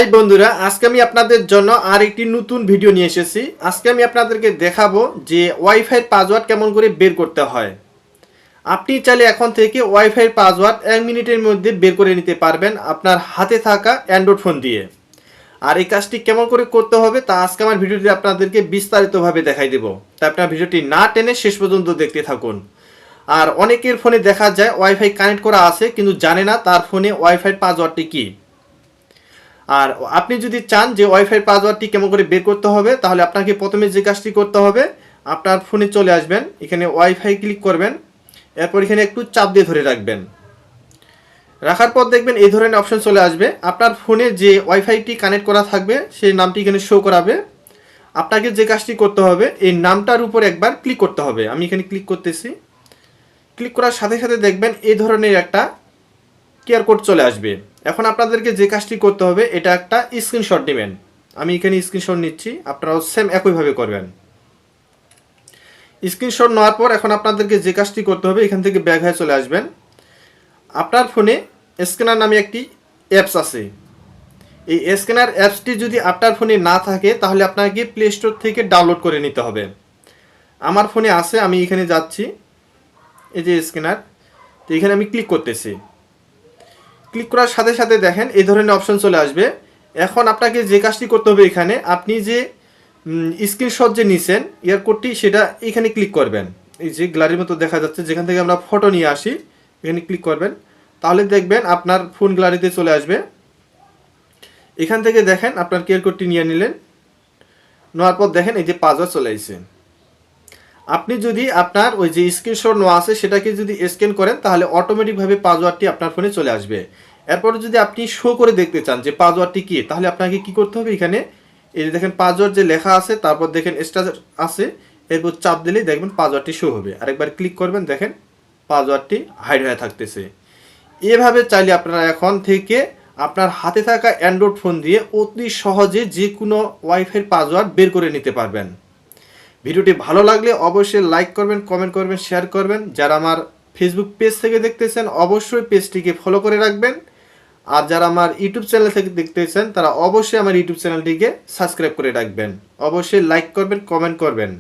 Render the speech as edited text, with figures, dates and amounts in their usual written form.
High বন্ধুরা, আজকে আমি আপনাদের জন্য আরেকটি নতুন ভিডিও নিয়ে এসেছি। আজকে আমি আপনাদেরকে দেখাবো যে ওয়াইফাই পাসওয়ার্ড কেমন করে বের করতে হয়। আপনি চাইলে এখন থেকে ওয়াইফাই পাসওয়ার্ড 1 মিনিটের মধ্যে বের করে নিতে পারবেন আপনার হাতে থাকা অ্যান্ড্রয়েড ফোন দিয়ে। আর এই কাজটি কেমন করে করতে হবে তা আজকে আমার ভিডিওতে আপনাদেরকে বিস্তারিতভাবে দেখাই দেব। তাই আপনার ভিডিওটি না টেনে শেষ পর্যন্ত দেখতে থাকুন। আর অনেকের ফোনে দেখা যায় ওয়াইফাই কানেক্ট করা আছে কিন্তু জানে না তার ফোনে ওয়াইফাই পাসওয়ার্ডটি কী। আর আপনি যদি চান যে ওয়াইফাই পাসওয়ার্ডটি কেমন করে বের করতে হবে, তাহলে আপনাকে প্রথমে যে কাজটি করতে হবে, আপনার ফোনে চলে আসবেন, এখানে ওয়াইফাই ক্লিক করবেন, এরপর এখানে একটু চাপ দিয়ে ধরে রাখবেন। রাখার পর দেখবেন এই ধরনের অপশন চলে আসবে। আপনার ফোনে যে ওয়াইফাইটি কানেক্ট করা থাকবে সেই নামটি এখানে শো করাবে। আপনাকে যে কাজটি করতে হবে, এই নামটার উপর একবার ক্লিক করতে হবে। আমি এখানে ক্লিক করতেছি। ক্লিক করার সাথে সাথে দেখবেন এই ধরনের একটা কিউআর কোড চলে আসবে। এখন আপনাদেরকে যে কাজটি করতে হবে, এটা একটা স্ক্রিনশট নেবেন। আমি এখানে স্ক্রিনশট নিচ্ছি, আপনারাও সেম একইভাবে করবেন। স্ক্রিনশট নেওয়ার পর এখন আপনাদেরকে যে কাজটি করতে হবে, এখান থেকে ব্যাক হয়ে চলে আসবেন। আপনার ফোনে স্ক্যানার নামে একটি অ্যাপস আছে। এই স্ক্যানার অ্যাপসটি যদি আপনার ফোনে না থাকে তাহলে আপনাকে প্লে স্টোর থেকে ডাউনলোড করে নিতে হবে। আমার ফোনে আছে, আমি এখানে যাচ্ছি, এই যে স্ক্যানার, তো এখানে আমি ক্লিক করতেছি। ক্লিক করার সাথে সাথে দেখেন এই ধরনের অপশন চলে আসবে। এখন আপনাকে যে কাজটি করতে হবে, এখানে আপনি যে স্ক্রিনশট যে নিছেন এয়ারকোডটি, সেটা এখানে ক্লিক করবেন। এই যে গ্যালারির মতো দেখা যাচ্ছে, যেখান থেকে আমরা ফটো নিয়ে আসি, এখানে ক্লিক করবেন। তাহলে দেখবেন আপনার ফোন গ্যালারিতে চলে আসবে। এখান থেকে দেখেন আপনার কিউআর কোডটি নিয়ে নিলেন। নেওয়ার পর দেখেন এই যে পাসওয়ার্ড চলে আসছে। আপনি যদি আপনার ওই যে স্ক্রিনশট নেওয়া আছে সেটাকে যদি স্ক্যান করেন, তাহলে অটোমেটিকভাবে পাসওয়ার্ডটি আপনার ফোনে চলে আসবে। এরপরে যদি আপনি শো করে দেখতে চান যে পাসওয়ার্ডটি কী, তাহলে আপনাকে কি করতে হবে, এখানে এই যে দেখেন পাসওয়ার্ড যে লেখা আছে, তারপর দেখেন স্টার আছে, এরপর চাপ দিলেই দেখবেন পাসওয়ার্ডটি শো হবে। আরেকবার ক্লিক করবেন, দেখেন পাসওয়ার্ডটি হাইড হয়ে থাকতেছে। এভাবে চাইলে আপনারা এখন থেকে আপনার হাতে থাকা অ্যান্ড্রয়েড ফোন দিয়ে অতি সহজে যে কোনো ওয়াইফাই পাসওয়ার্ড বের করে নিতে পারবেন। ভিডিওটি ভালো লাগলে অবশ্যই লাইক করবেন, কমেন্ট করবেন, শেয়ার করবেন। যারা আমার ফেসবুক পেজ থেকে দেখতেছেন অবশ্যই পেজটিকে ফলো করে রাখবেন। আর যারা আমার ইউটিউব চ্যানেল থেকে দেখতেছেন তারা অবশ্যই আমার ইউটিউব চ্যানেলটিকে সাবস্ক্রাইব করে রাখবেন। অবশ্যই লাইক করবেন, কমেন্ট করবেন।